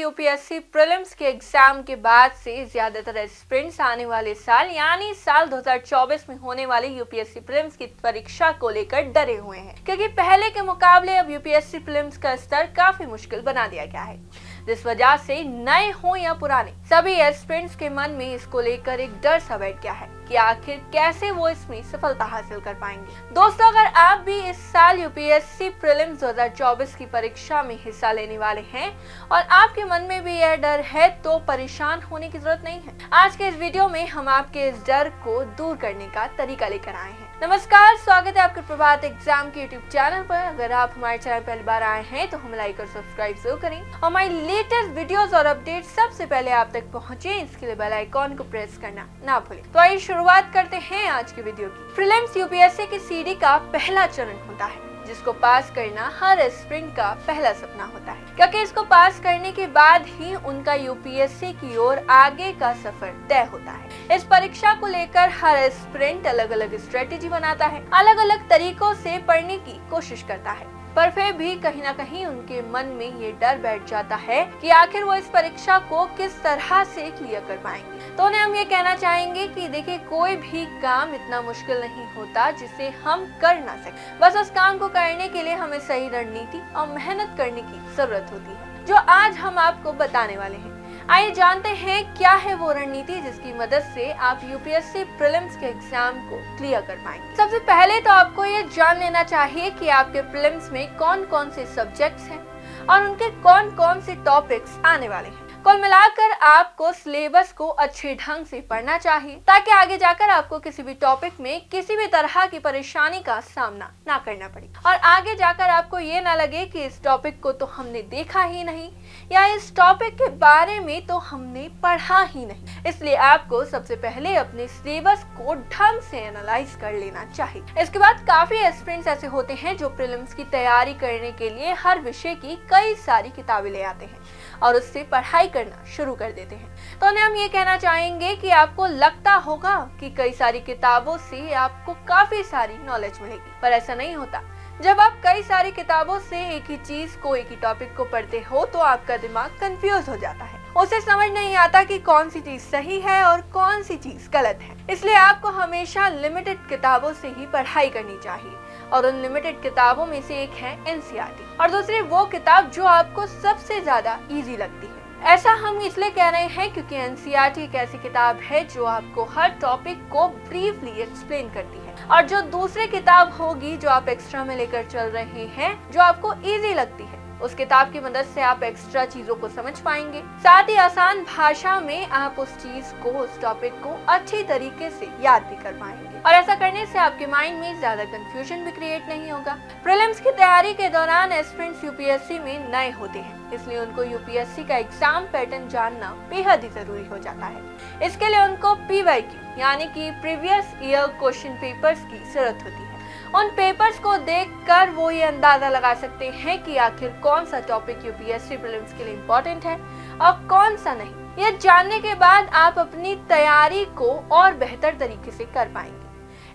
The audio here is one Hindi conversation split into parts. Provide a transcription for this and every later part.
यूपीएससी प्रीलिम्स के एग्जाम के बाद से ज्यादातर एस्पिरेंट्स आने वाले साल यानी साल 2024 में होने वाली यूपीएससी प्रीलिम्स की परीक्षा को लेकर डरे हुए हैं, क्योंकि पहले के मुकाबले अब यूपीएससी प्रीलिम्स का स्तर काफी मुश्किल बना दिया गया है। जिस वजह से नए हो या पुराने सभी एस्पिरेंट्स के मन में इसको लेकर एक डर सा बैठ गया है कि आखिर कैसे वो इसमें सफलता हासिल कर पाएंगे। दोस्तों, अगर आप भी इस साल यूपीएससी प्रीलिम्स 2024 की परीक्षा में हिस्सा लेने वाले हैं और आपके मन में भी यह डर है तो परेशान होने की जरूरत नहीं है। आज के इस वीडियो में हम आपके इस डर को दूर करने का तरीका लेकर आए हैं। नमस्कार, स्वागत है आपके प्रभात एग्जाम के यूट्यूब चैनल पर। अगर आप हमारे चैनल पहली बार आए हैं तो हमें लाइक और सब्सक्राइब जरूर करें और हमारी लेटेस्ट वीडियोस और अपडेट सबसे पहले आप तक पहुंचे, इसके लिए बेल आइकॉन को प्रेस करना ना भूलें। तो आइए शुरुआत करते हैं आज की वीडियो की। प्रीलिम्स यूपीएससी की सीढ़ी का पहला चरण होता है, जिसको पास करना हर एस्पिरेंट का पहला सपना होता है, क्योंकि इसको पास करने के बाद ही उनका यूपीएससी की ओर आगे का सफर तय होता है। इस परीक्षा को लेकर हर एस्पिरेंट अलग अलग स्ट्रेटेजी बनाता है, अलग अलग तरीकों से पढ़ने की कोशिश करता है, पर फिर भी कहीं ना कहीं उनके मन में ये डर बैठ जाता है कि आखिर वो इस परीक्षा को किस तरह से क्लियर कर पाएंगे। तो उन्हें हम ये कहना चाहेंगे कि देखिए, कोई भी काम इतना मुश्किल नहीं होता जिसे हम कर ना सके। बस उस काम को करने के लिए हमें सही रणनीति और मेहनत करने की जरूरत होती है, जो आज हम आपको बताने वाले हैं। आइए जानते हैं क्या है वो रणनीति जिसकी मदद से आप यूपीएससी प्रीलिम्स के एग्जाम को क्लियर कर पाएंगे। सबसे पहले तो आपको ये जान लेना चाहिए कि आपके प्रीलिम्स में कौन कौन से सब्जेक्ट्स हैं और उनके कौन कौन से टॉपिक्स आने वाले हैं। कुल मिलाकर आपको सिलेबस को अच्छे ढंग से पढ़ना चाहिए, ताकि आगे जाकर आपको किसी भी टॉपिक में किसी भी तरह की परेशानी का सामना ना करना पड़े और आगे जाकर आपको ये ना लगे कि इस टॉपिक को तो हमने देखा ही नहीं या इस टॉपिक के बारे में तो हमने पढ़ा ही नहीं। इसलिए आपको सबसे पहले अपने सिलेबस को ढंग से एनालाइज कर लेना चाहिए। इसके बाद काफी एस्पिरेंट्स ऐसे होते हैं जो प्रीलिम्स की तैयारी करने के लिए हर विषय की कई सारी किताबें ले आते हैं और उससे पढ़ाई करना शुरू कर देते हैं। तो उन्हें हम ये कहना चाहेंगे कि आपको लगता होगा कि कई सारी किताबों से आपको काफी सारी नॉलेज मिलेगी, पर ऐसा नहीं होता। जब आप कई सारी किताबों से एक ही चीज को, एक ही टॉपिक को पढ़ते हो तो आपका दिमाग कंफ्यूज हो जाता है, उसे समझ नहीं आता कि कौन सी चीज सही है और कौन सी चीज गलत है। इसलिए आपको हमेशा लिमिटेड किताबों से ही पढ़ाई करनी चाहिए और उन लिमिटेड किताबों में से एक है एनसीईआरटी और दूसरी वो किताब जो आपको सबसे ज्यादा इजी लगती है। ऐसा हम इसलिए कह रहे हैं क्योंकि एनसीईआरटी एक ऐसी किताब है जो आपको हर टॉपिक को ब्रीफली एक्सप्लेन करती है, और जो दूसरी किताब होगी जो आप एक्स्ट्रा में लेकर चल रहे हैं, जो आपको इजी लगती है, उस किताब की मदद से आप एक्स्ट्रा चीजों को समझ पाएंगे। साथ ही आसान भाषा में आप उस चीज को, उस टॉपिक को अच्छी तरीके से याद भी कर पाएंगे और ऐसा करने से आपके माइंड में ज्यादा कंफ्यूजन भी क्रिएट नहीं होगा। प्रीलिम्स की तैयारी के दौरान एस्पिरेंट्स यूपीएससी में नए होते हैं, इसलिए उनको यूपीएससी का एग्जाम पैटर्न जानना बेहद ही जरूरी हो जाता है। इसके लिए उनको पीवाईक्यू यानी कि प्रीवियस ईयर क्वेश्चन पेपर्स की जरूरत होती है। उन पेपर्स को देखकर वो ये अंदाजा लगा सकते हैं कि आखिर कौन सा टॉपिक यूपीएससी प्रीलिम्स के लिए इम्पोर्टेंट है और कौन सा नहीं। ये जानने के बाद आप अपनी तैयारी को और बेहतर तरीके से कर पाएंगे।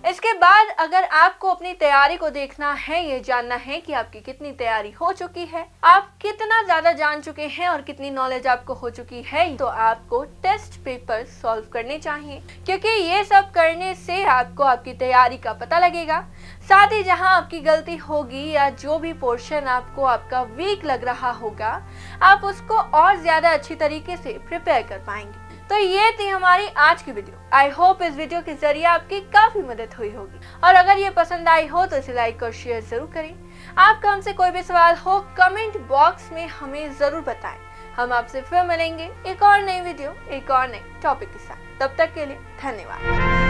इसके बाद अगर आपको अपनी तैयारी को देखना है, ये जानना है कि आपकी कितनी तैयारी हो चुकी है, आप कितना ज्यादा जान चुके हैं और कितनी नॉलेज आपको हो चुकी है, तो आपको टेस्ट पेपर सॉल्व करने चाहिए, क्योंकि ये सब करने से आपको आपकी तैयारी का पता लगेगा। साथ ही जहां आपकी गलती होगी या जो भी पोर्शन आपको आपका वीक लग रहा होगा, आप उसको और ज्यादा अच्छी तरीके से प्रिपेयर कर पाएंगे। तो ये थी हमारी आज की वीडियो। आई होप इस वीडियो के जरिए आपकी काफी मदद हुई होगी, और अगर ये पसंद आई हो तो इसे लाइक और शेयर जरूर करें। आपका हमसे कोई भी सवाल हो कमेंट बॉक्स में हमें जरूर बताएं। हम आपसे फिर मिलेंगे एक और नई वीडियो, एक और नए टॉपिक के साथ। तब तक के लिए धन्यवाद।